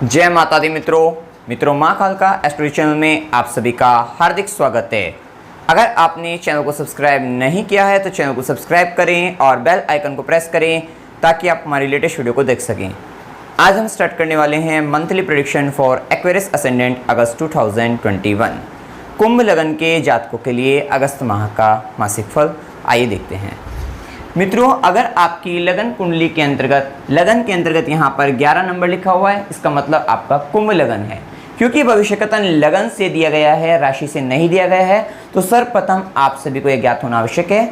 जय माता दी मित्रों माँ कालका एस्ट्रोलॉजी चैनल में आप सभी का हार्दिक स्वागत है। अगर आपने चैनल को सब्सक्राइब नहीं किया है तो चैनल को सब्सक्राइब करें और बेल आइकन को प्रेस करें ताकि आप हमारी लेटेस्ट वीडियो को देख सकें। आज हम स्टार्ट करने वाले हैं monthly prediction for Aquarius ascendant August 2021। कुंभ लगन के जातकों के लिए अगस्त माह का मासिक फल आइए देखते हैं। मित्रों, अगर आपकी लगन कुंडली के अंतर्गत यहाँ पर 11 नंबर लिखा हुआ है, इसका मतलब आपका कुंभ लगन है। क्योंकि भविष्यकथन लगन से दिया गया है, राशि से नहीं दिया गया है, तो सर्वप्रथम आप सभी को यह ज्ञात होना आवश्यक है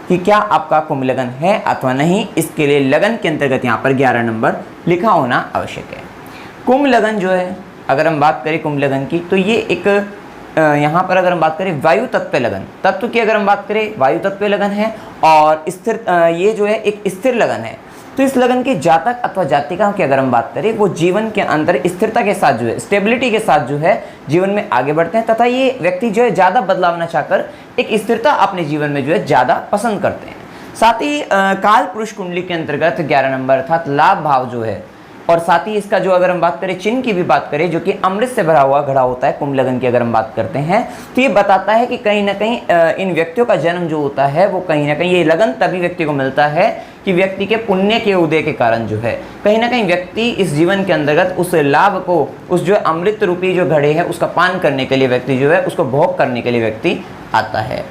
कि क्या आपका कुंभ लगन है अथवा नहीं। इसके लिए लगन के अंतर्गत यहाँ पर 11 नंबर लिखा होना आवश्यक है। कुंभ लगन जो है, अगर हम बात करें कुंभ लगन की, तो ये एक यहाँ पर अगर हम बात करें वायु तत्व लगन, तत्व की अगर हम बात करें वायु तत्व लगन है और स्थिर ये जो है एक स्थिर लगन है। तो इस लगन के जातक अथवा जातिका की अगर हम बात करें, वो जीवन के अंदर स्थिरता के साथ जो है, स्टेबिलिटी के साथ जो है जीवन में आगे बढ़ते हैं तथा ये व्यक्ति जो है ज़्यादा बदलाव न चाहकर एक स्थिरता अपने जीवन में जो है ज़्यादा पसंद करते हैं। साथ ही काल पुरुष कुंडली के अंतर्गत 11 नंबर अर्थात लाभ भाव जो है, और साथ ही इसका जो अगर हम बात करें चिन्ह की भी बात करें, जो कि अमृत से भरा हुआ घड़ा होता है कुंभ लगन की अगर हम बात करते हैं, तो ये बताता है कि कहीं ना कहीं इन व्यक्तियों का जन्म जो होता है वो कहीं ना कहीं ये लगन तभी व्यक्ति को मिलता है कि व्यक्ति के पुण्य के उदय के कारण जो है कहीं ना कहीं व्यक्ति इस जीवन के अंतर्गत उस लाभ को, उस जो अमृत रूपी जो घड़े है उसका पान करने के लिए व्यक्ति जो है उसको भोग करने के लिए व्यक्ति आता है।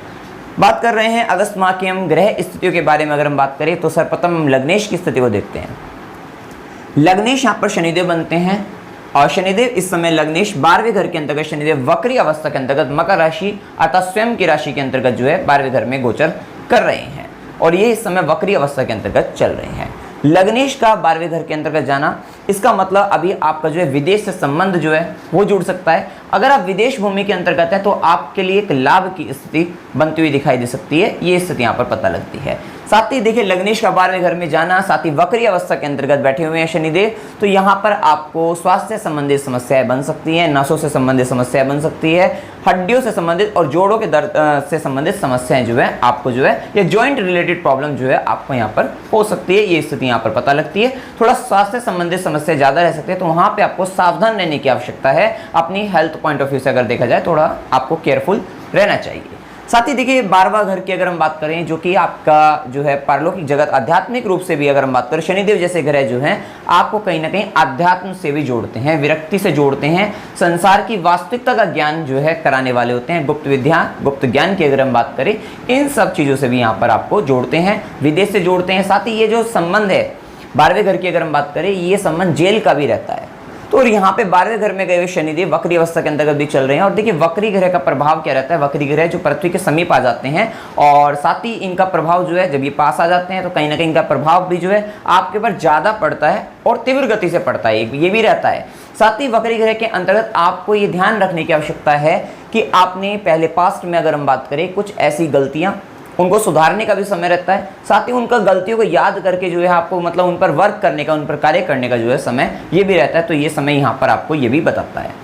बात कर रहे हैं अगस्त माह की हम ग्रह स्थितियों के बारे में अगर हम बात करें, तो सर्वप्रथम हम लग्नेश की स्थिति को देखते हैं। लग्नेश यहाँ पर शनिदेव बनते हैं और शनिदेव इस समय लग्नेश 12वें घर के अंतर्गत शनिदेव वक्री अवस्था के अंतर्गत मकर राशि अर्थात स्वयं की राशि के अंतर्गत जो है 12वें घर में गोचर कर रहे हैं और ये इस समय वक्री अवस्था के अंतर्गत चल रहे हैं। लग्नेश का 12वें घर के अंतर्गत जाना, इसका मतलब अभी आपका जो है विदेश से संबंध जो है वो जुड़ सकता है। अगर आप विदेश भूमि के अंतर्गत है तो आपके लिए एक लाभ की स्थिति बनती हुई दिखाई दे सकती है, ये स्थिति यहाँ पर पता लगती है। साथ ही देखिए लग्नेश का 12वें घर में जाना, साथ ही वक्री अवस्था के अंतर्गत बैठे हुए हैं शनिदेव, तो यहाँ पर आपको स्वास्थ्य से संबंधित समस्याएं बन सकती हैं, नसों से संबंधित समस्याएं बन सकती है, हड्डियों से संबंधित और जोड़ों के दर्द से संबंधित समस्याएं जो है आपको जो है या जॉइंट रिलेटेड प्रॉब्लम जो है आपको यहाँ पर हो सकती है, ये स्थिति यहाँ पर पता लगती है। थोड़ा स्वास्थ्य संबंधित समस्या ज़्यादा रह सकती है, तो वहाँ पर आपको सावधान रहने की आवश्यकता है। अपनी हेल्थ पॉइंट ऑफ व्यू से अगर देखा जाए थोड़ा आपको केयरफुल रहना चाहिए। साथ ही देखिए 12वां घर की अगर हम बात करें, जो कि आपका जो है पारलौकिक जगत आध्यात्मिक रूप से भी अगर हम बात करें, शनिदेव जैसे ग्रह जो हैं आपको कहीं ना कहीं आध्यात्म से भी जोड़ते हैं, विरक्ति से जोड़ते हैं, संसार की वास्तविकता का ज्ञान जो है कराने वाले होते हैं। गुप्त विद्या, गुप्त ज्ञान की अगर हम बात करें, इन सब चीज़ों से भी यहाँ पर आपको जोड़ते हैं, विदेश से जोड़ते हैं। साथ ही ये जो संबंध है 12वें घर की अगर हम बात करें, ये संबंध जेल का भी रहता है। तो यहाँ पे 12वें घर में गए हुए शनिदेव वक्री अवस्था के अंतर्गत भी चल रहे हैं और देखिए वक्री ग्रह का प्रभाव क्या रहता है। वक्री ग्रह जो पृथ्वी के समीप आ जाते हैं और साथ ही इनका प्रभाव जो है जब ये पास आ जाते हैं तो कहीं ना कहीं इनका प्रभाव भी जो है आपके ऊपर ज़्यादा पड़ता है और तीव्र गति से पड़ता है, ये भी रहता है। साथ ही वक्री ग्रह के अंतर्गत आपको ये ध्यान रखने की आवश्यकता है कि आपने पहले पास्ट में अगर हम बात करें कुछ ऐसी गलतियाँ, उनको सुधारने का भी समय रहता है। साथ ही उनका गलतियों को याद करके जो है आपको मतलब उन पर वर्क करने का, उन पर कार्य करने का जो है समय ये भी रहता है। तो ये समय यहाँ पर आपको ये भी बताता है।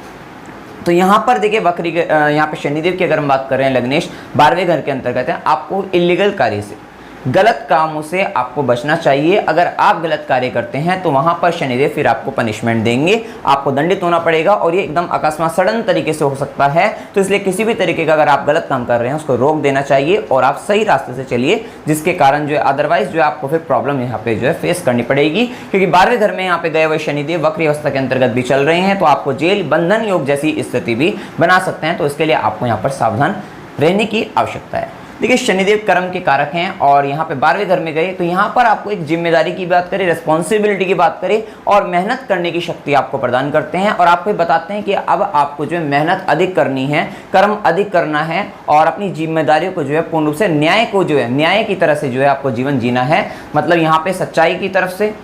तो यहाँ पर देखिए वक्री यहाँ पे शनिदेव की अगर हम बात कर रहे हैं, लग्नेश 12वें घर के अंतर्गत है। आपको इलीगल कार्य से, गलत कामों से आपको बचना चाहिए। अगर आप गलत कार्य करते हैं तो वहाँ पर शनिदेव फिर आपको पनिशमेंट देंगे, आपको दंडित होना पड़ेगा और ये एकदम अकस्मात सडन तरीके से हो सकता है। तो इसलिए किसी भी तरीके का अगर आप गलत काम कर रहे हैं उसको रोक देना चाहिए और आप सही रास्ते से चलिए, जिसके कारण जो है अदरवाइज जो है आपको फिर प्रॉब्लम यहाँ पे जो है फेस करनी पड़ेगी। क्योंकि 12वें घर में यहाँ पे गए हुए शनिदेव वक्री अवस्था के अंतर्गत भी चल रहे हैं, तो आपको जेल बंधन योग जैसी स्थिति भी बना सकते हैं। तो इसके लिए आपको यहाँ पर सावधान रहने की आवश्यकता है। देखिए शनिदेव कर्म के कारक हैं और यहाँ पे 12वें घर में गए, तो यहाँ पर आपको एक जिम्मेदारी की बात करें, रिस्पॉन्सिबिलिटी की बात करें और मेहनत करने की शक्ति आपको प्रदान करते हैं और आपको बताते हैं कि अब आपको जो है मेहनत अधिक करनी है, कर्म अधिक करना है और अपनी जिम्मेदारियों को जो है पूर्ण रूप से न्याय को जो है न्याय की तरह से जो है आपको जीवन जीना है। मतलब यहाँ पे सच्चाई की तरफ से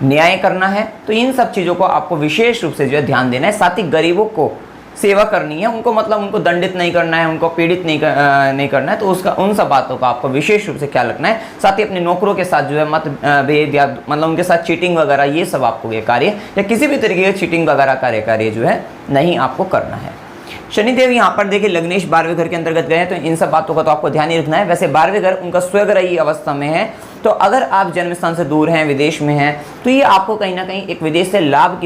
न्याय करना है। तो इन सब चीज़ों को आपको विशेष रूप से जो है ध्यान देना है। साथ ही गरीबों को सेवा करनी है, उनको मतलब उनको दंडित नहीं करना है, उनको पीड़ित नहीं करना है। तो उसका उन सब बातों का आपको विशेष रूप से ख्याल रखना है। साथ ही अपने नौकरों के साथ जो है मतभेद या मतलब उनके साथ चीटिंग वगैरह ये सब आपको ये कार्य या किसी भी तरीके के चीटिंग वगैरह कार्य जो है नहीं आपको करना है। शनिदेव यहाँ पर देखिए लग्नेश 12वें घर के अंतर्गत गए हैं, तो इन सब बातों का तो आपको ध्यान ही रखना है। वैसे 12वें घर उनका स्वग्रही अवस्था में है, तो अगर आप जन्म स्थान से दूर हैं, विदेश में हैं, तो ये आपको कहीं ना कहीं एक विदेश से लाभ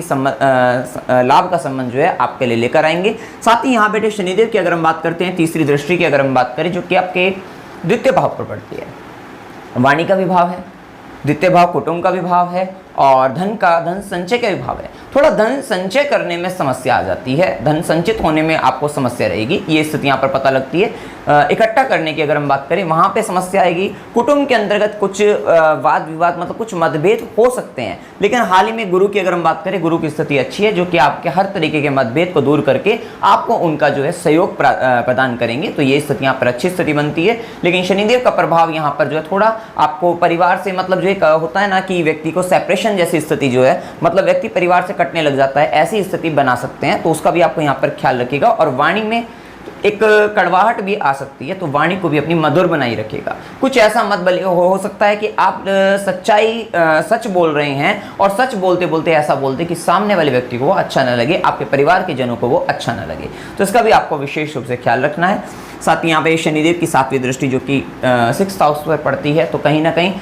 का संबंध जो है आपके लिए लेकर आएंगे। साथ ही यहाँ बेटे शनिदेव की अगर हम बात करते हैं, तीसरी दृष्टि की अगर हम बात करें, जो कि आपके द्वितीय भाव पर पड़ती है, वाणी का भी भाव है, द्वितीय भाव कुटुंब का भी भाव है, और धन संचय का भी भाव है। थोड़ा धन संचय करने में समस्या आ जाती है, धन संचित होने में आपको समस्या रहेगी, ये स्थिति यहाँ पर पता लगती है। इकट्ठा करने की अगर हम बात करें, वहाँ पे समस्या आएगी। कुटुंब के अंतर्गत कुछ वाद विवाद मतलब कुछ मतभेद हो सकते हैं, लेकिन हाल ही में गुरु की अगर हम बात करें, गुरु की स्थिति अच्छी है, जो कि आपके हर तरीके के मतभेद को दूर करके आपको उनका जो है सहयोग प्रदान करेंगे, तो ये स्थिति यहाँ पर अच्छी स्थिति बनती है। लेकिन शनिदेव का प्रभाव यहाँ पर जो है थोड़ा आपको परिवार से मतलब जो एक होता है ना कि व्यक्ति को सेपरेशन जैसी स्थिति जो है, मतलब व्यक्ति परिवार से कटने लग जाता है, ऐसी स्थिति बना सकते हैं, तो उसका भी आपको यहाँ पर ख्याल रखिएगा। और वाणी में एक कड़वाहट भी आ सकती है, तो वाणी को भी अपनी मधुर बनाई रखिएगा। कुछ ऐसा मत हो सकता है कि आप सच बोल रहे हैं और सच बोलते बोलते ऐसा बोलते कि सामने वाले व्यक्ति को वो अच्छा ना लगे, आपके परिवार के जनों को वो अच्छा ना लगे, तो इसका भी आपको विशेष रूप से ख्याल रखना है। साथ ही यहाँ पे शनिदेव की 7वीं दृष्टि जो कि 6th हाउस पर पड़ती है, तो कहीं ना कहीं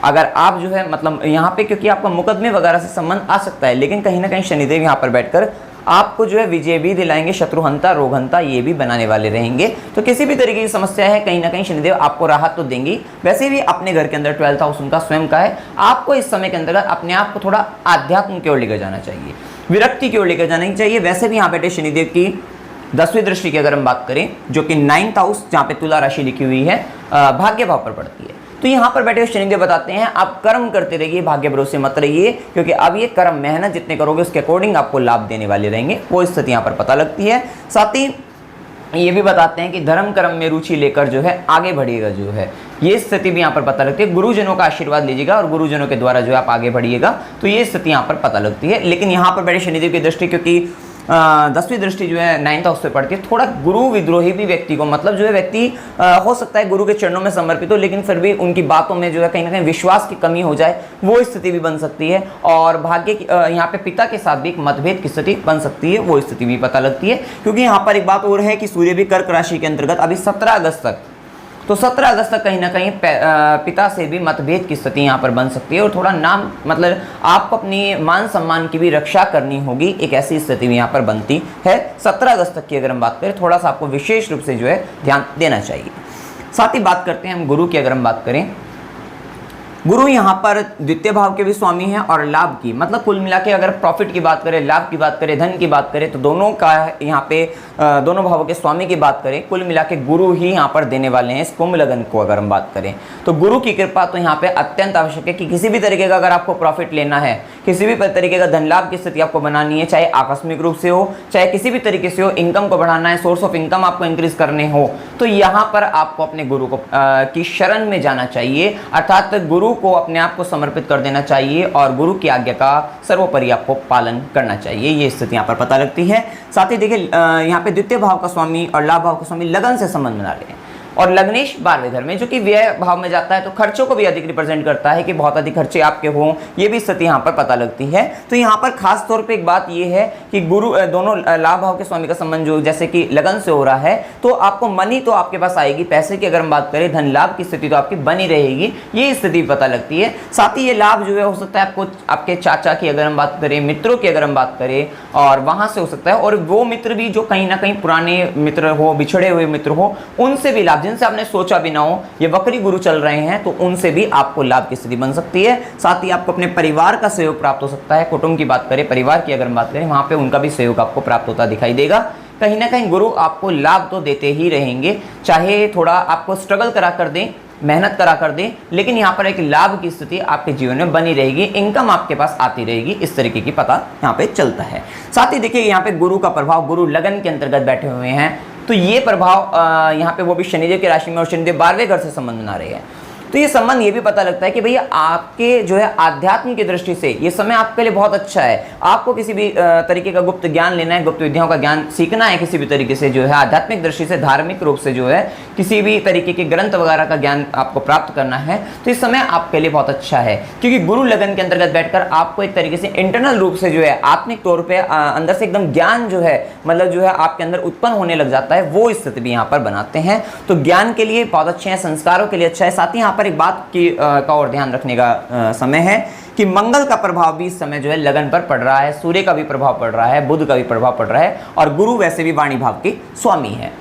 अगर आप जो है मतलब यहाँ पे, क्योंकि आपका मुकदमे वगैरह से संबंध आ सकता है, लेकिन कहीं ना कहीं शनिदेव यहाँ पर बैठकर आपको जो है विजय भी दिलाएंगे, शत्रुहंता रोगहंता ये भी बनाने वाले रहेंगे। तो किसी भी तरीके की समस्या है, कहीं ना कहीं शनिदेव आपको राहत तो देंगी। वैसे भी अपने घर के अंदर 12th हाउस उनका स्वयं का है, आपको इस समय के अंदर अपने आप को थोड़ा आध्यात्म की ओर लेकर जाना चाहिए, विरक्ति की ओर लेकर जाना चाहिए। वैसे भी यहाँ बैठे शनिदेव की 10वीं दृष्टि की अगर हम बात करें, जो कि 9th हाउस जहाँ पे तुला राशि लिखी हुई है, भाग्य भाव पर पड़ती है, तो यहाँ पर बैठे हुए शनिदेव बताते हैं आप कर्म करते रहिए, भाग्य भरोसे मत रहिए, क्योंकि अब ये कर्म मेहनत जितने करोगे उसके अकॉर्डिंग आपको लाभ देने वाले रहेंगे, वो स्थिति यहाँ पर पता लगती है। साथ ही ये भी बताते हैं कि धर्म कर्म में रुचि लेकर जो है आगे बढ़िएगा, जो है ये स्थिति भी यहाँ पर पता लगती है। गुरुजनों का आशीर्वाद लीजिएगा और गुरुजनों के द्वारा जो है आप आगे बढ़िएगा, तो ये स्थिति यहाँ पर पता लगती है। लेकिन यहाँ पर बैठे शनिदेव की दृष्टि, क्योंकि 10वीं दृष्टि जो है 9th हाउस पे पड़ती है, थोड़ा गुरु विद्रोही भी व्यक्ति को, मतलब जो है व्यक्ति हो सकता है गुरु के चरणों में समर्पित हो, लेकिन फिर भी उनकी बातों में जो है कहीं ना कहीं विश्वास की कमी हो जाए, वो स्थिति भी बन सकती है। और भाग्य की यहाँ पे पिता के साथ भी एक मतभेद की स्थिति बन सकती है, वो स्थिति भी पता लगती है। क्योंकि यहाँ पर एक बात और है कि सूर्य भी कर्क राशि के अंतर्गत अभी 17 अगस्त तक, तो 17 अगस्त तक कहीं ना कहीं पिता से भी मतभेद की स्थिति यहाँ पर बन सकती है, और थोड़ा नाम मतलब आपको अपनी मान सम्मान की भी रक्षा करनी होगी, एक ऐसी स्थिति भी यहाँ पर बनती है। 17 अगस्त तक की अगर हम बात करें, थोड़ा सा आपको विशेष रूप से जो है ध्यान देना चाहिए। साथ ही बात करते हैं हम गुरु की अगर हम बात करें, गुरु यहाँ पर द्वितीय भाव के भी स्वामी हैं और लाभ की, मतलब कुल मिला के अगर प्रॉफिट की बात करें, लाभ की बात करें, धन की बात करें, तो दोनों का यहाँ पे दोनों भावों के स्वामी की बात करें, कुल मिला के गुरु ही यहाँ पर देने वाले हैं इस कुंभ लगन को अगर हम बात करें। तो गुरु की कृपा तो यहाँ पे अत्यंत आवश्यक है कि किसी भी तरीके का अगर आपको प्रॉफिट लेना है, किसी भी तरीके का धन लाभ की स्थिति आपको बनानी है, चाहे आकस्मिक रूप से हो, चाहे किसी भी तरीके से हो, इनकम को बढ़ाना है, सोर्स ऑफ इनकम आपको इंक्रीज करने हो, तो यहाँ पर आपको अपने गुरु को की शरण में जाना चाहिए, अर्थात गुरु को अपने आप को समर्पित कर देना चाहिए और गुरु की आज्ञा का सर्वोपरि आपको पालन करना चाहिए, ये स्थिति यहाँ पर पता लगती है। साथ ही देखिए यहाँ पे द्वितीय भाव का स्वामी और लाभ भाव का स्वामी लगन से संबंध बना रहे हैं, और लग्नेश 12वें घर में जो कि व्यय भाव में जाता है, तो खर्चों को भी अधिक रिप्रेजेंट करता है कि बहुत अधिक खर्चे आपके हों, ये भी स्थिति यहाँ पर पता लगती है। तो यहाँ पर खास तौर पे एक बात ये है कि गुरु दोनों लाभ भाव के स्वामी का संबंध जो जैसे कि लगन से हो रहा है, तो आपको मनी तो आपके पास आएगी, पैसे की अगर हम बात करें, धन लाभ की स्थिति तो आपकी बनी रहेगी, ये स्थिति पता लगती है। साथ ही ये लाभ जो है हो सकता है आपको आपके चाचा की अगर हम बात करें, मित्रों की अगर हम बात करें, और वहाँ से हो सकता है, और वो मित्र भी जो कहीं ना कहीं पुराने मित्र हो, बिछड़े हुए मित्र हो, उनसे भी लाभ, जिनसे आपने सोचा भी ना हो, ये वक्री गुरु चल रहे हैं, तो उनसे भी आपको लाभ की स्थिति बन सकती है। साथ ही आपको अपने परिवार का सहयोग प्राप्त हो सकता है, कुटुंब की बात करें, परिवार की अगर हम बात करें, वहां पे उनका भी सहयोग आपको प्राप्त होता दिखाई देगा। कहीं ना कहीं गुरु आपको लाभ तो देते ही रहेंगे, चाहे थोड़ा आपको स्ट्रगल करा कर दें, मेहनत करा कर दें, लेकिन यहाँ पर एक लाभ की स्थिति आपके जीवन में बनी रहेगी, इनकम आपके पास आती रहेगी, इस तरीके की पता यहाँ पे चलता है। साथ ही देखिए यहाँ पे गुरु का प्रभाव, गुरु लगन के अंतर्गत बैठे हुए हैं, तो ये प्रभाव यहाँ पे वो भी शनिदेव की राशि में, और शनिदेव 12वें घर से संबंध बना रहे हैं, तो ये संबंध ये भी पता लगता है कि भैया आपके जो है आध्यात्म की दृष्टि से ये समय आपके लिए बहुत अच्छा है। आपको किसी भी तरीके का गुप्त ज्ञान लेना है, गुप्त विद्याओं का ज्ञान सीखना है, किसी भी तरीके से जो है आध्यात्मिक दृष्टि से, धार्मिक रूप से जो है किसी भी तरीके के ग्रंथ वगैरह का ज्ञान आपको प्राप्त करना है, तो इस समय आपके लिए बहुत अच्छा है। क्योंकि गुरु लगन के अंतर्गत बैठकर आपको एक तरीके से इंटरनल रूप से जो है आत्मिक तौर पर अंदर से एकदम ज्ञान जो है मतलब जो है आपके अंदर उत्पन्न होने लग जाता है, वो स्थिति भी यहाँ पर बनाते हैं। तो ज्ञान के लिए बहुत अच्छे हैं, संस्कारों के लिए अच्छा है। साथ ही यहाँ पर एक बात की का और ध्यान रखने का समय है कि मंगल का प्रभाव भी इस समय जो है लगन पर पड़ रहा है, सूर्य का भी प्रभाव पड़ रहा है, बुध का भी प्रभाव पड़ रहा है, और गुरु वैसे भी वाणी भाव के स्वामी है।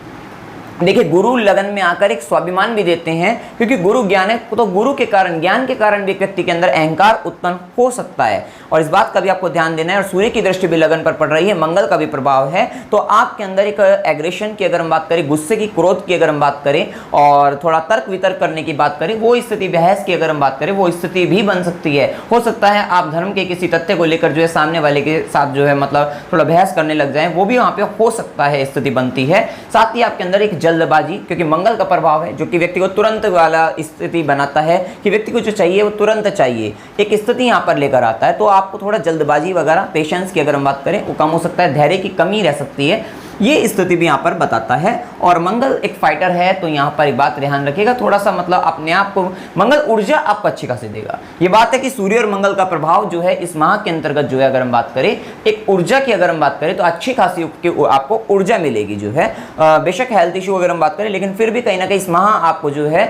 देखिए गुरु लगन में आकर एक स्वाभिमान भी देते हैं, क्योंकि गुरु ज्ञान है, तो गुरु के कारण, ज्ञान के कारण भी एक व्यक्ति के अंदर अहंकार उत्पन्न हो सकता है, और इस बात का भी आपको ध्यान देना है। और सूर्य की दृष्टि भी लगन पर पड़ रही है, मंगल का भी प्रभाव है, तो आपके अंदर एक एग्रेशन की अगर हम बात करें, गुस्से की, क्रोध की अगर हम बात करें, और थोड़ा तर्क वितर्क करने की बात करें, वो स्थिति, बहस की अगर हम बात करें, वो स्थिति भी बन सकती है। हो सकता है आप धर्म के किसी तथ्य को लेकर जो है सामने वाले के साथ जो है मतलब थोड़ा बहस करने लग जाए, वो भी वहाँ पे हो सकता है, स्थिति बनती है। साथ ही आपके अंदर एक जल्दबाजी, क्योंकि मंगल का प्रभाव है जो कि व्यक्ति को तुरंत वाला स्थिति बनाता है कि व्यक्ति को जो चाहिए वो तुरंत चाहिए, एक स्थिति यहाँ पर लेकर आता है। तो आपको थोड़ा जल्दबाजी वगैरह, पेशेंस की अगर हम बात करें, वो कम हो सकता है, धैर्य की कमी रह सकती है, ये स्थिति भी यहाँ पर बताता है। और मंगल एक फाइटर है, तो यहाँ पर एक बात ध्यान रखिएगा, थोड़ा सा मतलब अपने आप को मंगल ऊर्जा आपको अच्छी खासी देगा। ये बात है कि सूर्य और मंगल का प्रभाव जो है इस माह के अंतर्गत जो है अगर हम बात करें, एक ऊर्जा की अगर हम बात करें, तो अच्छी खासी आपको ऊर्जा मिलेगी जो है। बेशक हेल्थ इशू अगर हम बात करें, लेकिन फिर भी कहीं ना कहीं इस माह आपको जो है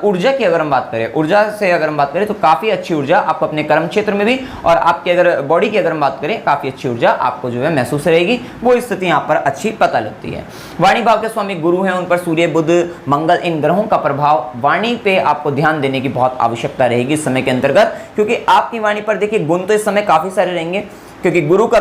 ऊर्जा की अगर हम बात करें, ऊर्जा से अगर हम बात करें, तो काफ़ी अच्छी ऊर्जा आपको अपने कर्म क्षेत्र में भी, और आपके अगर बॉडी की अगर हम बात करें, काफ़ी अच्छी ऊर्जा आपको जो है महसूस रहेगी, वो स्थिति यहाँ पर अच्छी पता लगती है। वाणी भाव के स्वामी गुरु हैं, उन पर सूर्य, बुध, मंगल, इन ग्रहों का प्रभाव, वाणी पे आपको ध्यान देने की बहुत आवश्यकता रहेगी इस समय के अंतर्गत, क्योंकि आपकी वाणी पर देखिए गुण तो इस समय काफी सारे रहेंगे, क्योंकि गुरु का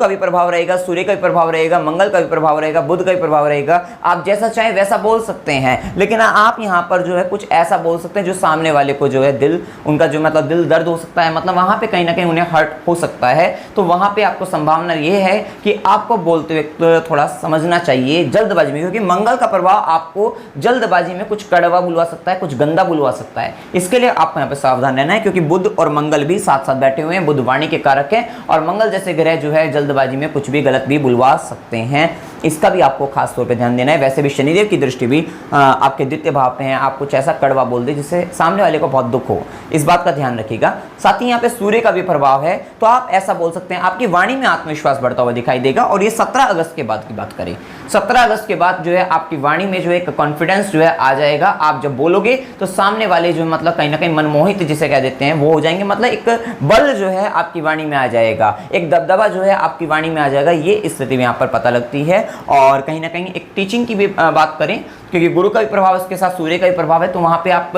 भी प्रभाव रहेगा, सूर्य का भी प्रभाव रहेगा, मंगल का भी प्रभाव रहेगा, बुध का भी प्रभाव रहेगा। आप जैसा चाहे वैसा बोल सकते हैं, लेकिन आप यहाँ पर जो है कुछ ऐसा बोल सकते हैं जो सामने वाले को जो है दिल, उनका जो मतलब दिल दर्द हो सकता है, मतलब वहाँ पे कहीं ना कहीं उन्हें हर्ट हो सकता है। तो वहाँ पे आपको संभावना ये है कि आपको बोलते वक्त थोड़ा समझना चाहिए जल्दबाजी में, क्योंकि मंगल का प्रभाव आपको जल्दबाजी में कुछ कड़वा बुलवा सकता है, कुछ गंदा बुलवा सकता है। इसके लिए आपको यहाँ पे सावधान रहना है, क्योंकि बुध और मंगल भी साथ साथ बैठे हुए हैं, बुध वाणी के कारक है, और मंगल जैसे ग्रह जो है जल्दबाजी में कुछ भी गलत भी बुलवा सकते हैं। इसका भी आपको खास तौर पे ध्यान देना है। वैसे भी शनिदेव की दृष्टि भी आपके द्वितीय भाव पे है, आप कुछ ऐसा कड़वा बोल दे जिससे सामने वाले को बहुत दुख हो, इस बात का ध्यान रखिएगा। साथ ही यहाँ पे सूर्य का भी प्रभाव है, तो आप ऐसा बोल सकते हैं, आपकी वाणी में आत्मविश्वास बढ़ता हुआ दिखाई देगा। और ये 17 अगस्त के बाद की बात करें, 17 अगस्त के बाद जो है आपकी वाणी में जो है एक कॉन्फिडेंस जो है आ जाएगा। आप जब बोलोगे तो सामने वाले जो मतलब कहीं ना कहीं मनमोहित जिसे कह देते हैं वो हो जाएंगे, मतलब एक बल जो है आपकी वाणी में आ जाएगा, एक दबदबा जो है आपकी वाणी में आ जाएगा। ये स्थिति में यहाँ पर पता लगती है। और कहीं ना कहीं एक टीचिंग की भी बात करें, क्योंकि गुरु का भी प्रभाव इसके साथ सूर्य का भी प्रभाव है, तो वहाँ पे आप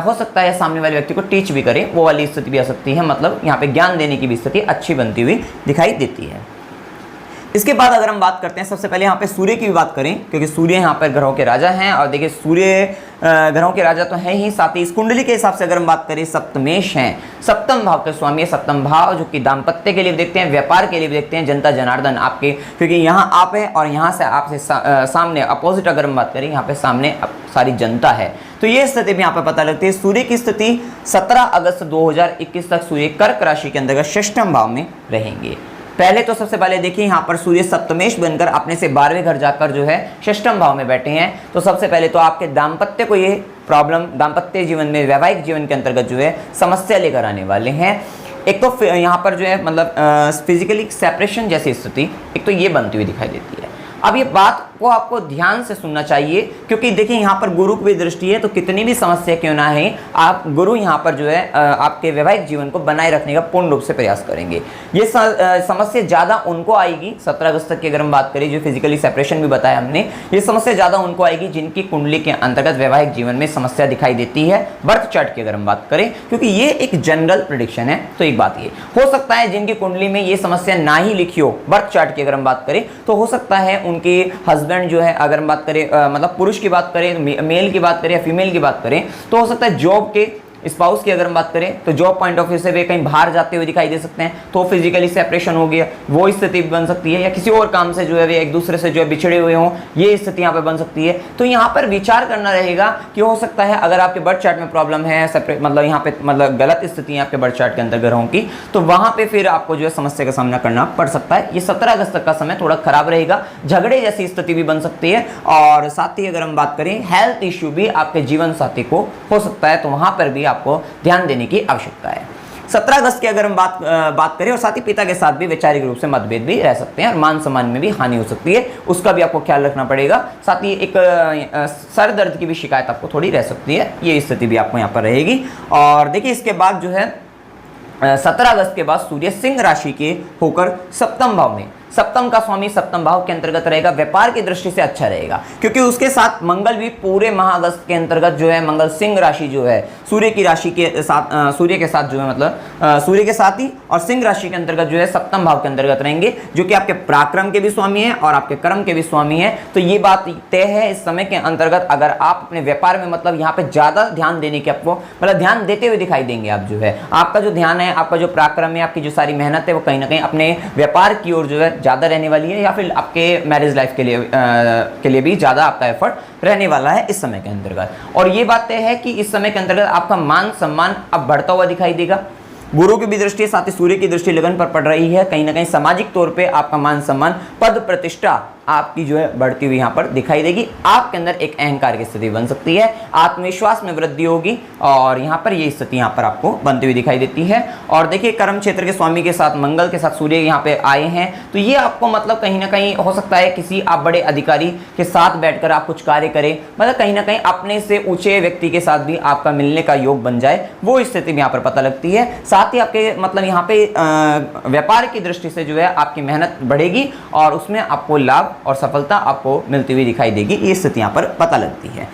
हो सकता है सामने वाले व्यक्ति को टीच भी करें, वो वाली स्थिति भी आ सकती है, मतलब यहाँ पे ज्ञान देने की भी स्थिति अच्छी बनती हुई दिखाई देती है। इसके बाद अगर हम बात करते हैं, सबसे पहले यहाँ पे सूर्य की भी बात करें, क्योंकि सूर्य यहाँ पर ग्रहों के राजा हैं। और देखिए सूर्य ग्रहों के राजा तो हैं ही, साथ ही इस कुंडली के हिसाब से अगर हम बात करें सप्तमेश हैं, सप्तम भाव के स्वामी है। सप्तम भाव जो कि दाम्पत्य के लिए देखते हैं, व्यापार के लिए भी देखते हैं, जनता जनार्दन आपके, क्योंकि यहाँ आप है और यहाँ से आपसे सामने अपोजिट अगर हम बात करें, यहाँ पे सामने सारी जनता है, तो ये स्थिति भी यहाँ पर पता लगती है। सूर्य की स्थिति 17 अगस्त 2021 तक सूर्य कर्क राशि के अंतर्गत षष्ठम भाव में रहेंगे। पहले तो सबसे पहले देखिए यहाँ पर सूर्य सप्तमेश बनकर अपने से 12वें घर जाकर जो है षष्ठम भाव में बैठे हैं। तो सबसे पहले तो आपके दाम्पत्य को ये प्रॉब्लम, दाम्पत्य जीवन में, वैवाहिक जीवन के अंतर्गत जो है समस्या लेकर आने वाले हैं। एक तो यहाँ पर जो है मतलब फिजिकली सेपरेशन जैसी स्थिति एक तो ये बनती हुई दिखाई देती है। अब ये बात को आपको ध्यान से सुनना चाहिए, क्योंकि देखिए यहाँ पर गुरु की भी दृष्टि है, तो कितनी भी समस्या क्यों ना है, आप गुरु यहाँ पर जो है आपके वैवाहिक जीवन को बनाए रखने का पूर्ण रूप से प्रयास करेंगे। ये समस्या ज़्यादा उनको आएगी 17 अगस्त तक की अगर हम बात करें, जो फिजिकली सेपरेशन भी बताया हमने, ये समस्या ज़्यादा उनको आएगी जिनकी कुंडली के अंतर्गत वैवाहिक जीवन में समस्या दिखाई देती है, बर्थ चार्ट की अगर हम बात करें, क्योंकि ये एक जनरल प्रेडिक्शन है। तो एक बात ये हो सकता है जिनकी कुंडली में ये समस्या ना ही लिखी हो, बर्थ चार्ट की अगर हम बात करें, तो हो सकता है उनके हस्बैंड जो है, अगर हम बात करें मतलब पुरुष की बात करें, मेल की बात करें या फीमेल की बात करें, तो हो सकता है जॉब के स्पाउस की अगर हम बात करें तो जॉब पॉइंट ऑफ व्यू से वे कहीं बाहर जाते हुए दिखाई दे सकते हैं, तो फिजिकली सेपरेशन हो गया, वो स्थिति बन सकती है। या किसी और काम से जो है वे एक दूसरे से जो है बिछड़े हुए हों, ये स्थिति यहाँ पे बन सकती है। तो यहाँ पर विचार करना रहेगा कि हो सकता है अगर आपके बर्थ चार्ट में प्रॉब्लम है, सेपरेट मतलब यहाँ पे मतलब गलत स्थिति है आपके बर्थ चार्ट के अंदर ग्रहों की, तो वहां पे फिर आपको जो है समस्या का सामना करना पड़ सकता है। ये 17 अगस्त तक का समय थोड़ा खराब रहेगा, झगड़े जैसी स्थिति भी बन सकती है। और साथ ही अगर हम बात करें हेल्थ इश्यू भी आपके जीवन साथी को हो सकता है, तो वहां पर भी आपको ध्यान देने की आवश्यकता है। 17 अगस्त की अगर हम बात करें, और साथ ही पिता के साथ भी वैचारिक रूप से मतभेद भी रह सकते हैं और मान सम्मान में भी हानि हो सकती है, उसका भी आपको ख्याल रखना पड़ेगा। साथ ही एक सर दर्द की भी शिकायत आपको थोड़ी रह सकती है, ये स्थिति भी आपको यहाँ पर रहेगी। और देखिए इसके बाद जो है 17 अगस्त के बाद सूर्य सिंह राशि के होकर सप्तम भाव में, सप्तम का स्वामी सप्तम भाव के अंतर्गत रहेगा, व्यापार की दृष्टि से अच्छा रहेगा, क्योंकि उसके साथ मंगल भी पूरे माह अगस्त के अंतर्गत जो है मंगल सिंह राशि जो है सूर्य की राशि के साथ सूर्य के साथ जो है मतलब सूर्य के साथ ही और सिंह राशि के अंतर्गत जो है सप्तम भाव के अंतर्गत रहेंगे, जो कि आपके पराक्रम के भी स्वामी हैं और आपके कर्म के भी स्वामी हैं। तो ये बात तय है इस समय के अंतर्गत, अगर आप अपने व्यापार में मतलब यहाँ पे ज्यादा ध्यान देने की आपको मतलब ध्यान देते हुए दिखाई देंगे। आप जो है आपका जो ध्यान है, आपका जो पराक्रम है, आपकी जो सारी मेहनत है, वो कहीं ना कहीं अपने व्यापार की ओर जो है ज्यादा रहने वाली है, या फिर आपके मैरिज लाइफ के लिए भी ज्यादा आपका एफर्ट रहने वाला है इस समय के अंतर्गत। और ये बात तय है कि इस समय के अंतर्गत आपका मान सम्मान अब बढ़ता हुआ दिखाई देगा। गुरु की भी दृष्टि, साथ ही सूर्य की दृष्टि लगन पर पड़ रही है, कहीं ना कहीं सामाजिक तौर पे आपका मान सम्मान, पद प्रतिष्ठा आपकी जो है बढ़ती हुई यहाँ पर दिखाई देगी। आपके अंदर एक अहंकार की स्थिति बन सकती है, आत्मविश्वास में वृद्धि होगी, और यहाँ पर ये स्थिति यहाँ पर आपको बनती हुई दिखाई देती है। और देखिए कर्म क्षेत्र के स्वामी के साथ मंगल के साथ सूर्य यहाँ पे आए हैं, तो ये आपको मतलब कहीं ना कहीं हो सकता है किसी आप बड़े अधिकारी के साथ बैठकर आप कुछ कार्य करें, मतलब कहीं ना कहीं अपने से ऊंचे व्यक्ति के साथ भी आपका मिलने का योग बन जाए, वो स्थिति भी यहाँ पर पता लगती है। साथ ही आपके मतलब यहाँ पे व्यापार की दृष्टि से जो है आपकी मेहनत बढ़ेगी और उसमें आपको लाभ और सफलता आपको मिलती हुई दिखाई देगी, ये स्थिति यहाँ पर पता लगती है।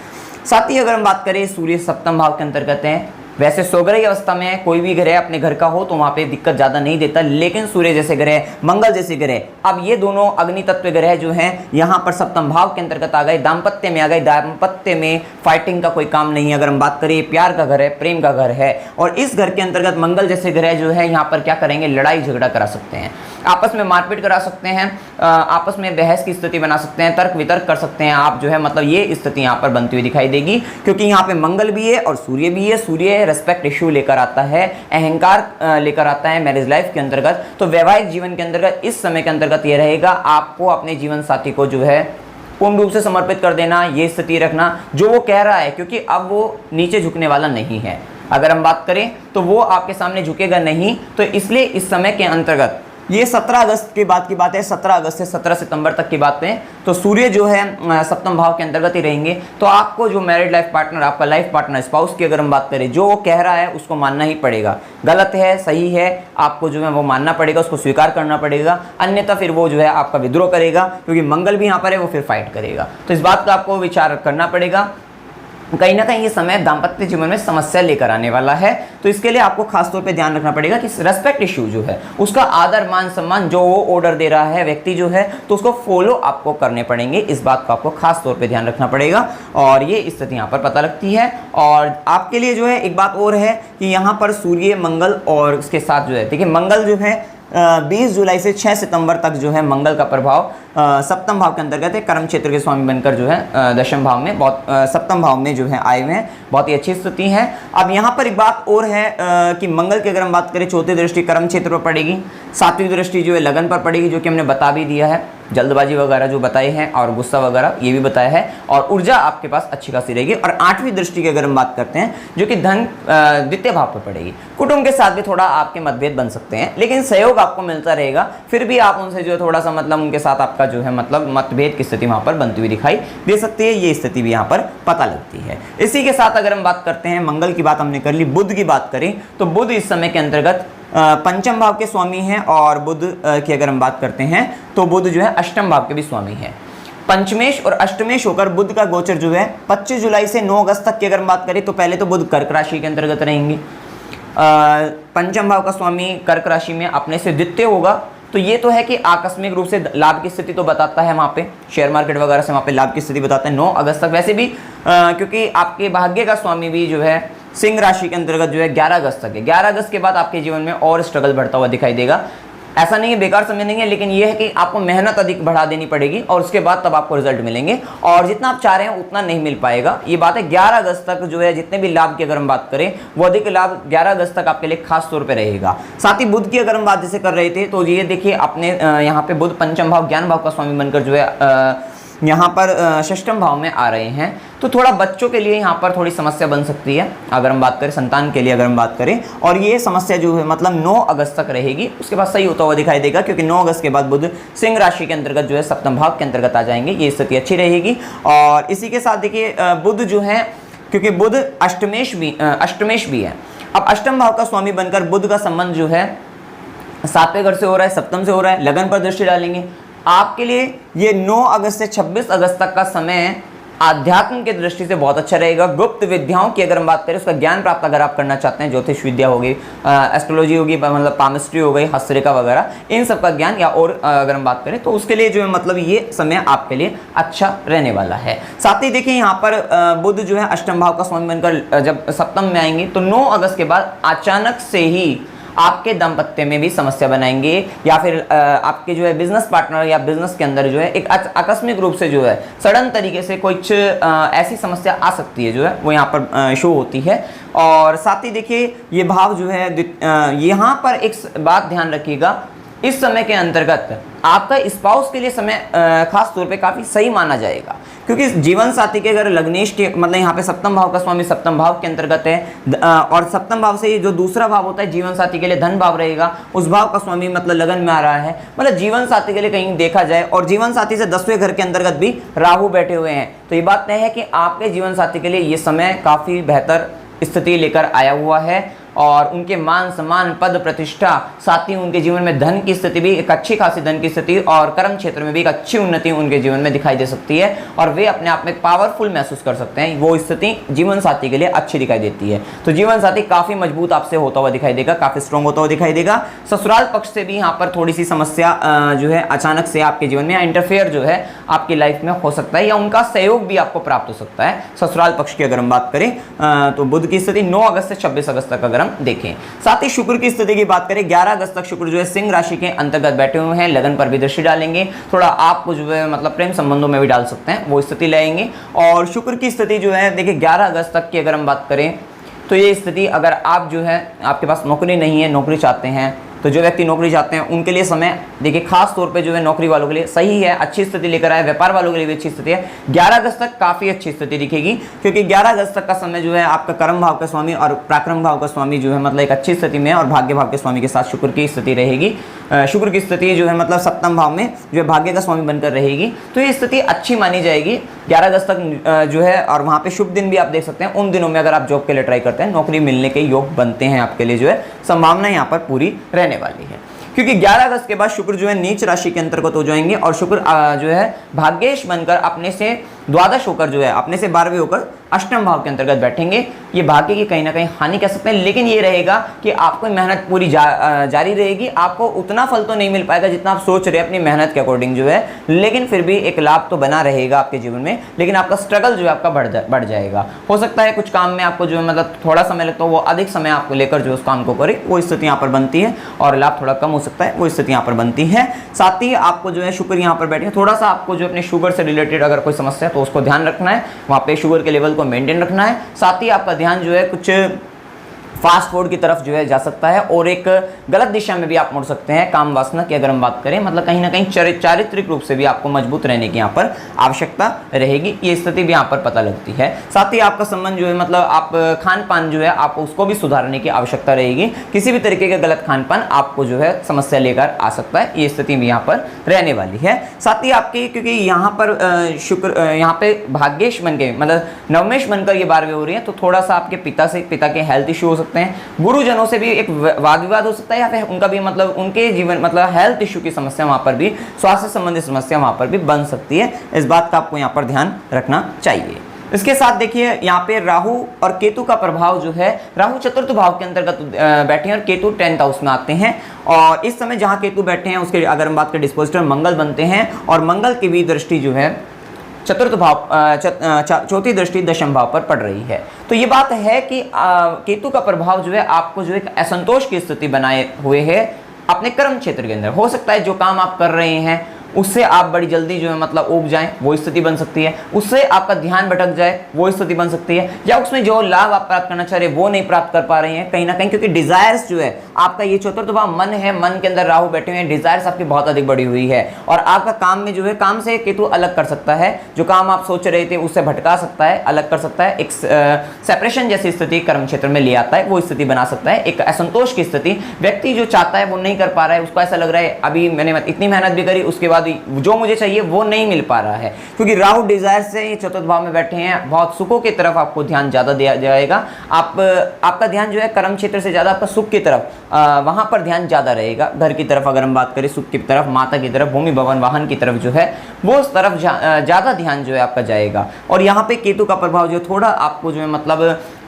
साथ ही अगर हम बात करें सूर्य सप्तम भाव के अंतर्गत है, वैसे सोग्रही अवस्था में कोई भी ग्रह अपने घर का हो तो वहां पे दिक्कत ज्यादा नहीं देता, लेकिन सूर्य जैसे ग्रह, मंगल जैसे ग्रह, अब ये दोनों अग्नि तत्व ग्रह जो हैं यहाँ पर सप्तम भाव के अंतर्गत आ गए, दाम्पत्य में आ गए। दाम्पत्य में फाइटिंग का कोई काम नहीं है। अगर हम बात करें प्यार का घर है, प्रेम का घर है, और इस घर के अंतर्गत मंगल जैसे ग्रह जो है यहाँ पर क्या करेंगे, लड़ाई झगड़ा करा सकते हैं, आपस में मारपीट करा सकते हैं, आपस में बहस की स्थिति बना सकते हैं, तर्क वितर्क कर सकते हैं आप जो है, मतलब ये स्थिति यहाँ पर बनती हुई दिखाई देगी, क्योंकि यहाँ पे मंगल भी है और सूर्य भी है। सूर्य रेस्पेक्ट इश्यू लेकर आता है, अहंकार लेकर आता है मैरिज लाइफ के अंतर्गत। तो वैवाहिक जीवन के अंतर्गत इस समय के अंतर्गत ये रहेगा, आपको अपने जीवन साथी को जो है पूर्ण रूप से समर्पित कर देना, ये स्थिति रखना जो वो कह रहा है, क्योंकि अब वो नीचे झुकने वाला नहीं है। अगर हम बात करें तो वो आपके सामने झुकेगा नहीं, तो इसलिए इस समय के अंतर्गत ये 17 अगस्त के बाद की बात है, 17 अगस्त से 17 सितंबर तक की बात है, तो सूर्य जो है सप्तम भाव के अंतर्गत ही रहेंगे। तो आपको जो मैरिड लाइफ पार्टनर, आपका लाइफ पार्टनर, स्पाउस की अगर हम बात करें, जो वो कह रहा है उसको मानना ही पड़ेगा। गलत है सही है आपको जो है वो मानना पड़ेगा, उसको स्वीकार करना पड़ेगा, अन्यथा फिर वो जो है आपका विद्रोह करेगा, क्योंकि मंगल भी यहाँ पर है, वो फिर फाइट करेगा। तो इस बात का आपको विचार करना पड़ेगा। कहीं ना कहीं ये समय दाम्पत्य जीवन में समस्या लेकर आने वाला है, तो इसके लिए आपको खास तौर पे ध्यान रखना पड़ेगा कि रेस्पेक्ट इश्यू जो है उसका आदर मान सम्मान, जो वो ऑर्डर दे रहा है व्यक्ति जो है, तो उसको फॉलो आपको करने पड़ेंगे। इस बात का आपको खास तौर पे ध्यान रखना पड़ेगा, और ये स्थिति यहाँ पर पता लगती है। और आपके लिए जो है एक बात और है कि यहाँ पर सूर्य मंगल और उसके साथ जो है, देखिए मंगल जो है 20 जुलाई से 6 सितंबर तक जो है मंगल का प्रभाव सप्तम भाव के अंतर्गत है, कर्म क्षेत्र के स्वामी बनकर जो है दशम भाव में सप्तम भाव में जो है आए हुए हैं, बहुत ही अच्छी स्थिति है। अब यहाँ पर एक बात और है कि मंगल की अगर हम बात करें, चौथी दृष्टि कर्म क्षेत्र पर पड़ेगी, सातवीं दृष्टि जो है लगन पर पड़ेगी, जो कि हमने बता भी दिया है, जल्दबाजी वगैरह जो बताए हैं और गुस्सा वगैरह ये भी बताया है, और ऊर्जा आपके पास अच्छी खासी रहेगी। और आठवीं दृष्टि की अगर हम बात करते हैं, जो कि धन द्वितीय भाव पर पड़ेगी, कुटुंब के साथ भी थोड़ा आपके मतभेद बन सकते हैं, लेकिन सहयोग आपको मिलता रहेगा, फिर भी आप उनसे जो है थोड़ा सा मतलब उनके साथ आपका जो है मतलब मतभेद की स्थिति वहां पर बनती हुई दिखाई दे सकती है, ये स्थिति भी यहाँ पर पता लगती है। इसी के साथ अगर हम बात करते हैं, मंगल की बात हमने कर ली, बुध की बात करें तो बुध इस समय के अंतर्गत पंचम भाव के स्वामी हैं, और बुध की अगर हम बात करते हैं तो बुध जो है अष्टम भाव के भी स्वामी हैं। पंचमेश और अष्टमेश होकर बुध का गोचर जो है 25 जुलाई से 9 अगस्त तक की अगर हम बात करें, तो पहले तो बुध कर्क राशि के अंतर्गत रहेंगे। पंचम भाव का स्वामी कर्क राशि में अपने से द्वितीय होगा, तो ये तो है कि आकस्मिक रूप से लाभ की स्थिति तो बताता है, वहाँ पे शेयर मार्केट वगैरह से वहाँ पे लाभ की स्थिति बताता है 9 अगस्त तक। वैसे भी क्योंकि आपके भाग्य का स्वामी भी जो है सिंह राशि के अंतर्गत जो है 11 अगस्त तक है। 11 अगस्त के बाद आपके जीवन में और स्ट्रगल बढ़ता हुआ दिखाई देगा। ऐसा नहीं है बेकार समय नहीं है, लेकिन यह है कि आपको मेहनत अधिक बढ़ा देनी पड़ेगी और उसके बाद तब आपको रिजल्ट मिलेंगे, और जितना आप चाह रहे हैं उतना नहीं मिल पाएगा। ये बात है 11 अगस्त तक जो है जितने भी लाभ की अगर हम बात करें वो अधिक लाभ 11 अगस्त तक आपके लिए खास तौर पे रहेगा। साथ ही बुध की अगर हम बात जैसे कर रहे थे तो ये देखिए अपने यहाँ पे बुध पंचम भाव ज्ञान भाव का स्वामी बनकर जो है यहाँ पर षष्ठम भाव में आ रहे हैं, तो थोड़ा बच्चों के लिए यहाँ पर थोड़ी समस्या बन सकती है अगर हम बात करें, संतान के लिए अगर हम बात करें, और ये समस्या जो है मतलब 9 अगस्त तक रहेगी। उसके बाद सही होता हुआ दिखाई देगा, क्योंकि 9 अगस्त के बाद बुध सिंह राशि के अंतर्गत जो है सप्तम भाव के अंतर्गत आ जाएंगे, ये स्थिति अच्छी रहेगी। और इसी के साथ देखिए बुध जो है, क्योंकि बुध अष्टमेश भी है, अब अष्टम भाव का स्वामी बनकर बुध का संबंध जो है 7वें घर से हो रहा है, सप्तम से हो रहा है, लगन पर दृष्टि डालेंगे। आपके लिए ये 9 अगस्त से 26 अगस्त तक का समय आध्यात्म की दृष्टि से बहुत अच्छा रहेगा। गुप्त विद्याओं की अगर हम बात करें, उसका ज्ञान प्राप्त अगर आप करना चाहते हैं, ज्योतिष विद्या होगी, एस्ट्रोलॉजी होगी, मतलब पामिस्ट्री हो गई, हस्तरेखा वगैरह, इन सब का ज्ञान, या और अगर हम बात करें तो उसके लिए जो है मतलब ये समय आपके लिए अच्छा रहने वाला है। साथ ही देखिए यहाँ पर बुध जो है अष्टम भाव का स्वामी बनकर जब सप्तम में आएंगे तो 9 अगस्त के बाद अचानक से ही आपके दाम्पत्य में भी समस्या बनाएंगे, या फिर आपके जो है बिजनेस पार्टनर या बिजनेस के अंदर जो है एक आकस्मिक रूप से जो है सडन तरीके से कुछ ऐसी समस्या आ सकती है जो है वो यहाँ पर शो होती है। और साथ ही देखिए ये भाव जो है यहाँ पर एक बात ध्यान रखिएगा, इस समय के अंतर्गत आपका स्पाउस के लिए समय खास तौर पे काफ़ी सही माना जाएगा, क्योंकि जीवन साथी के अगर लग्नेश के मतलब यहाँ पे सप्तम भाव का स्वामी सप्तम भाव के अंतर्गत है, और सप्तम भाव से जो दूसरा भाव होता है जीवन साथी के लिए धन भाव रहेगा, उस भाव का स्वामी मतलब लगन में आ रहा है, मतलब जीवन साथी के लिए कहीं देखा जाए, और जीवन साथी से 10वें घर के अंतर्गत भी राहु बैठे हुए हैं, तो ये बात तय है कि आपके जीवन साथी के लिए ये समय काफ़ी बेहतर स्थिति लेकर आया हुआ है, और उनके मान सम्मान पद प्रतिष्ठा, साथ ही उनके जीवन में धन की स्थिति भी एक अच्छी खासी धन की स्थिति, और कर्म क्षेत्र में भी एक अच्छी उन्नति उनके जीवन में दिखाई दे सकती है, और वे अपने आप में पावरफुल महसूस कर सकते हैं। वो स्थिति जीवन साथी के लिए अच्छी दिखाई देती है, तो जीवन साथी काफी मजबूत आपसे होता हुआ दिखाई देगा, काफी स्ट्रॉन्ग होता हुआ दिखाई देगा। ससुराल पक्ष से भी यहाँ पर थोड़ी सी समस्या जो है अचानक से आपके जीवन में इंटरफेयर जो है आपकी लाइफ में हो सकता है, या उनका सहयोग भी आपको प्राप्त हो सकता है। ससुराल पक्ष की अगर हम बात करें तो बुध की स्थिति 9 अगस्त से 26 अगस्त तक अगर हम देखें। साथ ही शुक्र की स्थिति की बात करें, 11 अगस्त तक शुक्र जो है सिंह राशि के अंतर्गत बैठे हुए हैं, लगन पर भी दृष्टि डालेंगे, थोड़ा आपको जो है मतलब प्रेम संबंधों में भी डाल सकते हैं, वो स्थिति लाएंगे। और शुक्र की स्थिति जो है देखिए 11 अगस्त तक की अगर हम बात करें तो ये स्थिति, अगर आप जो है आपके पास नौकरी नहीं है, नौकरी चाहते हैं, तो जो व्यक्ति नौकरी चाहते हैं उनके लिए समय देखिए खास तौर पे जो है नौकरी वालों के लिए सही है, अच्छी स्थिति लेकर आए। व्यापार वालों के लिए भी अच्छी स्थिति है। 11 अगस्त तक काफ़ी अच्छी स्थिति दिखेगी, क्योंकि 11 अगस्त तक का समय जो है आपका कर्म भाव का स्वामी और पराक्रम भाव का स्वामी जो है मतलब एक अच्छी स्थिति में, और भाग्य भाव के स्वामी के साथ शुक्र की स्थिति रहेगी। शुक्र की स्थिति जो है मतलब सप्तम भाव में जो है भाग्य का स्वामी बनकर रहेगी, तो ये स्थिति अच्छी मानी जाएगी 11 अगस्त तक जो है। और वहाँ पे शुभ दिन भी आप देख सकते हैं, उन दिनों में अगर आप जॉब के लिए ट्राई करते हैं, नौकरी मिलने के योग बनते हैं, आपके लिए जो है संभावना यहाँ पर पूरी रहने वाली है। क्योंकि 11 अगस्त के बाद शुक्र जो है नीच राशि के अंतर्गत हो जाएंगे, और शुक्र जो है भाग्येश बनकर अपने से द्वादश होकर जो है अपने से 12वें होकर अष्टम भाव के अंतर्गत बैठेंगे। ये भाग्य की कहीं ना कहीं हानि कह सकते हैं, लेकिन ये रहेगा कि आपको मेहनत पूरी जारी रहेगी। आपको उतना फल तो नहीं मिल पाएगा जितना आप सोच रहे हैं अपनी मेहनत के अकॉर्डिंग जो है, लेकिन फिर भी एक लाभ तो बना रहेगा आपके जीवन में, लेकिन आपका स्ट्रगल जो है आपका बढ़ जाएगा। हो सकता है कुछ काम में आपको जो है मतलब थोड़ा समय लगता हो, वो अधिक समय आपको लेकर जो उस काम को करे, वो स्थिति यहाँ पर बनती है, और लाभ थोड़ा कम हो सकता है, वो स्थिति यहाँ पर बनती है। साथ ही आपको जो है शुक्र यहाँ पर बैठे, थोड़ा सा आपको जो अपने शुगर से रिलेटेड अगर कोई समस्या है तो उसको ध्यान रखना है, वहाँ पे शुगर के लेवल को मेंटेन रखना है। साथ ही आपका ध्यान जो है कुछ फास्ट फूड की तरफ जो है जा सकता है, और एक गलत दिशा में भी आप मुड़ सकते हैं। काम वासना की अगर हम बात करें, मतलब कहीं ना कहीं चारित्रिक रूप से भी आपको मजबूत रहने की यहाँ पर आवश्यकता रहेगी, ये स्थिति भी यहाँ पर पता लगती है। साथ ही आपका संबंध जो है मतलब आप खान पान जो है आपको उसको भी सुधारने की आवश्यकता रहेगी। किसी भी तरीके का गलत खान पान आपको जो है समस्या लेकर आ सकता है, ये स्थिति भी यहाँ पर रहने वाली है। साथ ही आपके क्योंकि यहाँ पर शुक्र यहाँ पे भाग्येश बन के मतलब नवमेश बनकर ये 12वें हो रही है, तो थोड़ा सा आपके पिता के हेल्थ इशू हो सकते हैं, गुरुजनों से भी एक वाद विवाद हो सकता है, या फिर उनका भी मतलब उनके जीवन मतलब हेल्थ इशू की समस्या वहां पर भी, स्वास्थ्य संबंधी समस्या वहां पर भी बन सकती है। इस बात का आपको यहाँ पर ध्यान रखना चाहिए। इसके साथ देखिए यहाँ पे राहु और केतु का प्रभाव जो है, राहु चतुर्थ भाव के अंतर्गत बैठे हैं और केतु 10th हाउस में आते हैं, और इस समय जहाँ केतु बैठे हैं उसके अगर हम बात करें डिस्पोजिटर मंगल बनते हैं, और मंगल की भी दृष्टि जो है चतुर्थ भाव चौथी दृष्टि दशम भाव पर पड़ रही है। तो ये बात है कि केतु का प्रभाव जो है आपको जो एक असंतोष की स्थिति बनाए हुए है अपने कर्म क्षेत्र के अंदर। हो सकता है जो काम आप कर रहे हैं उससे आप बड़ी जल्दी जो है मतलब उब जाएं, वो स्थिति बन सकती है। उससे आपका ध्यान भटक जाए, वो स्थिति बन सकती है। या उसमें जो लाभ आप प्राप्त करना चाह रहे हैं वो नहीं प्राप्त कर पा रहे हैं कहीं ना कहीं, क्योंकि डिजायर्स जो है आपका ये चतुर्थ भाव मन है, मन के अंदर राहु बैठे हुए हैं, डिजायर्स आपकी बहुत अधिक बढ़ी हुई है। और आपका काम में जो है, काम से केतु अलग कर सकता है, जो काम आप सोच रहे थे उससे भटका सकता है, अलग कर सकता है। एक सेपरेशन जैसी स्थिति कर्म क्षेत्र में ले आता है, वो स्थिति बना सकता है। एक असंतोष की स्थिति, व्यक्ति जो चाहता है वो नहीं कर पा रहा है, उसको ऐसा लग रहा है अभी मैंने इतनी मेहनत भी करी, उसके बाद जो मुझे चाहिए वो नहीं मिल पा रहा है। क्योंकि राहु डिजायर से ये चतुर्थ भाव में बैठे हैं, बहुत सुखों की तरफ आपको ध्यान ज्यादा दिया जाएगा। आपका ध्यान जो है कर्म क्षेत्र से ज्यादा आपका सुख की तरफ, वहां पर ध्यान ज्यादा रहेगा। घर की तरफ अगर हम बात करें, सुख की तरफ, माता की तरफ, भूमि भवन वाहन की तरफ जो है वो उस तरफ ज्यादा ध्यान जो है आपका जाएगा। और यहाँ पे केतु का प्रभाव जो थोड़ा आपको जो है मतलब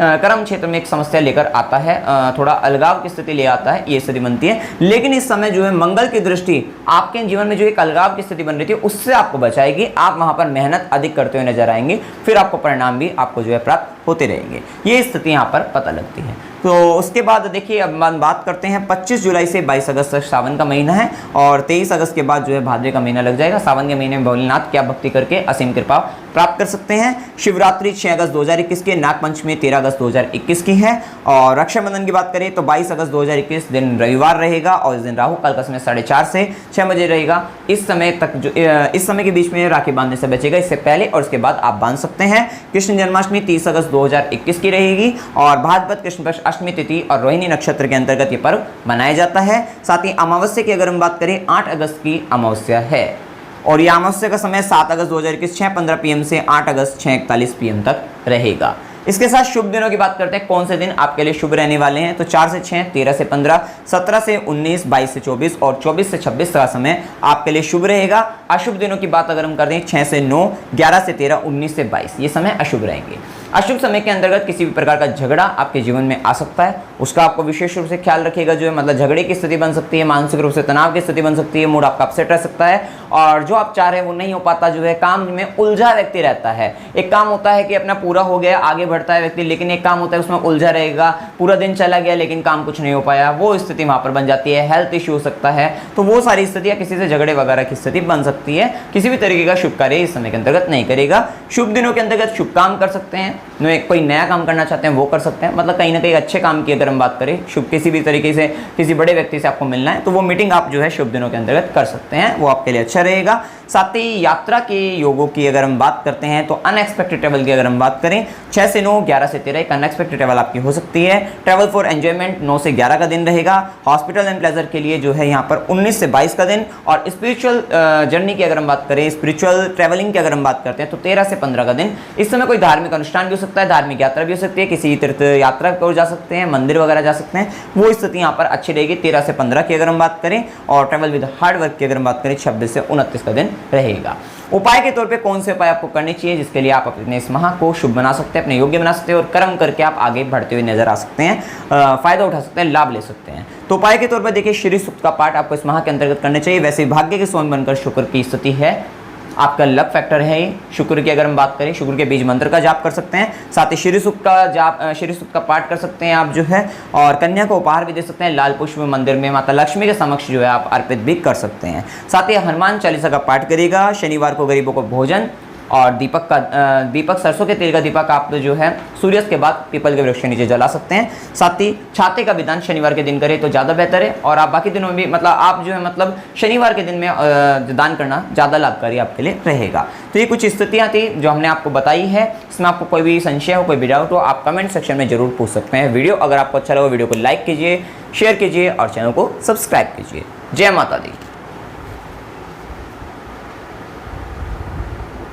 कर्म क्षेत्र में एक समस्या लेकर आता है, थोड़ा अलगाव की स्थिति ले आता है, ये स्थिति बनती है। लेकिन इस समय जो है मंगल की दृष्टि आपके जीवन में जो एक अलगाव की स्थिति बन रही थी उससे आपको बचाएगी। आप वहां पर मेहनत अधिक करते हुए नजर आएंगे, फिर आपको परिणाम भी आपको जो है प्राप्त होते रहेंगे। ये स्थिति यहाँ पर पता लगती है। तो उसके बाद देखिए अब हम बात करते हैं 25 जुलाई से 22 अगस्त तक सावन का महीना है, और 23 अगस्त के बाद जो है भाद्र का महीना लग जाएगा। सावन के महीने में भोलेनाथ की आप भक्ति करके असीम कृपा प्राप्त कर सकते हैं। शिवरात्रि 6 अगस्त 2021 की, नागपंचमी 13 अगस्त 2021 की है। और रक्षाबंधन की बात करें तो 22 अगस्त 2021 दिन रविवार रहेगा, और इस दिन राहु काल का समय 4:30 से 6 बजे रहेगा। इस समय तक जो इस समय के बीच में राखी बांधने से बचेगा, इससे पहले और इसके बाद आप बांध सकते हैं। कृष्ण जन्माष्टमी 30 अगस्त 2021 की रहेगी, और भाद्रपद कृष्ण पक्ष अष्टमी तिथि और रोहिणी नक्षत्र के अंतर्गत ये पर्व मनाया जाता है। साथ ही अमावस्या की अगर हम बात करें, 8 अगस्त की अमावस्या है, और ये अमावस्या का समय 7 अगस्त 2021 6:15 PM से 8 अगस्त 6:41 PM तक रहेगा। इसके साथ शुभ दिनों की बात करते हैं, कौन से दिन आपके लिए शुभ रहने वाले हैं। तो 4 से 6, 13 से 15, 17 से 19, 22 से 24 और 24 से 26 का समय आपके लिए शुभ रहेगा। अशुभ दिनों की बात अगर हम करें, 6 से 9, 11 से 13, 19 से 22, ये समय अशुभ रहेंगे। अशुभ समय के अंतर्गत किसी भी प्रकार का झगड़ा आपके जीवन में आ सकता है, उसका आपको विशेष रूप से ख्याल रखिएगा। जो है मतलब झगड़े की स्थिति बन सकती है, मानसिक रूप से तनाव की स्थिति बन सकती है, मूड आपका अपसेट रह सकता है, और जो आप चाह रहे हैं वो नहीं हो पाता। जो है काम में उलझा व्यक्ति रहता है। एक काम होता है कि अपना पूरा हो गया, आगे बढ़ता है व्यक्ति, लेकिन एक काम होता है उसमें उलझा रहेगा, पूरा दिन चला गया लेकिन काम कुछ नहीं हो पाया, वो स्थिति वहां पर बन जाती है। हेल्थ इश्यू हो सकता है, तो वो सारी स्थितियां, किसी से झगड़े वगैरह की स्थिति बन सकती है। किसी भी तरीके का शुभ कार्य इस समय के अंतर्गत नहीं करेगा। शुभ दिनों के अंतर्गत शुभ काम कर सकते हैं, कोई नया काम करना चाहते हैं वो कर सकते हैं। मतलब कहीं ना कहीं अच्छे काम की अगर हम बात करें, शुभ किसी भी तरीके से किसी बड़े व्यक्ति से आपको मिलना है तो वो मीटिंग आप जो है शुभ दिनों के अंतर्गत कर सकते हैं, वो आपके लिए अच्छा रहेगा। साथ ही यात्रा के योगों की अगर हम बात करते हैं तो अनएक्सपेक्टेड ट्रैवल की अगर हम बात करें, 6 से 9, 11 से 13 एक अनएक्सपेक्टेड ट्रैवल आपकी हो सकती है। ट्रैवल फॉर एंजॉयमेंट 9 से 11 का दिन रहेगा। हॉस्पिटल एंड प्लेजर के लिए जो है यहाँ पर 19 से 22 का दिन। और स्पिरिचुअल जर्नी की अगर हम बात करें, स्पिरिचुअल ट्रैवलिंग की अगर हम बात करते हैं तो 13 से 15 का दिन। इस समय कोई धार्मिक अनुष्ठान भी हो सकता है, धार्मिक यात्रा भी हो सकती है, किसी तीर्थ यात्रा की ओर जा सकते हैं, मंदिर वगैरह जा सकते हैं, वो स्थिति यहाँ पर अच्छी रहेगी 13 से 15 की अगर हम बात करें। और ट्रैवल विद हार्ड वर्क की अगर हम बात करें 26 से 29 का दिन रहेगा। उपाय के तौर पे कौन से उपाय आपको करने चाहिए जिसके लिए आप अपने इस माह को शुभ बना सकते हैं, अपने योग्य बना सकते हैं, और कर्म करके आप आगे बढ़ते हुए नजर आ सकते हैं, फायदा उठा सकते हैं, लाभ ले सकते हैं। तो उपाय के तौर पर देखिए, श्री सूक्त का पाठ आपको इस माह के अंतर्गत करना चाहिए। वैसे भाग्य के स्वामी बनकर शुक्र की स्थिति है, आपका लक फैक्टर है ये। शुक्र की अगर हम बात करें, शुक्र के बीज मंत्र का जाप कर सकते हैं, साथ ही श्री सूक्त का जाप, श्री सूक्त का पाठ कर सकते हैं आप जो है। और कन्या को उपहार भी दे सकते हैं, लाल पुष्प मंदिर में माता लक्ष्मी के समक्ष जो है आप अर्पित भी कर सकते हैं। साथ ही हनुमान चालीसा का पाठ करेगा। शनिवार को गरीबों को भोजन और दीपक सरसों के तेल का दीपक आप जो है सूर्यास्त के बाद पीपल के वृक्ष के नीचे जला सकते हैं। साथ ही छाते का विधान शनिवार के दिन करें तो ज़्यादा बेहतर है। और आप बाकी दिनों में भी मतलब आप जो है मतलब शनिवार के दिन में दान करना ज़्यादा लाभकारी आपके लिए रहेगा। तो ये कुछ स्थितियाँ थी जो हमने आपको बताई है। इसमें आपको कोई भी संशय हो, कोई भी डाउट हो, आप कमेंट सेक्शन में जरूर पूछ सकते हैं। वीडियो अगर आपको अच्छा लगा, वीडियो को लाइक कीजिए, शेयर कीजिए और चैनल को सब्सक्राइब कीजिए। जय माता दी।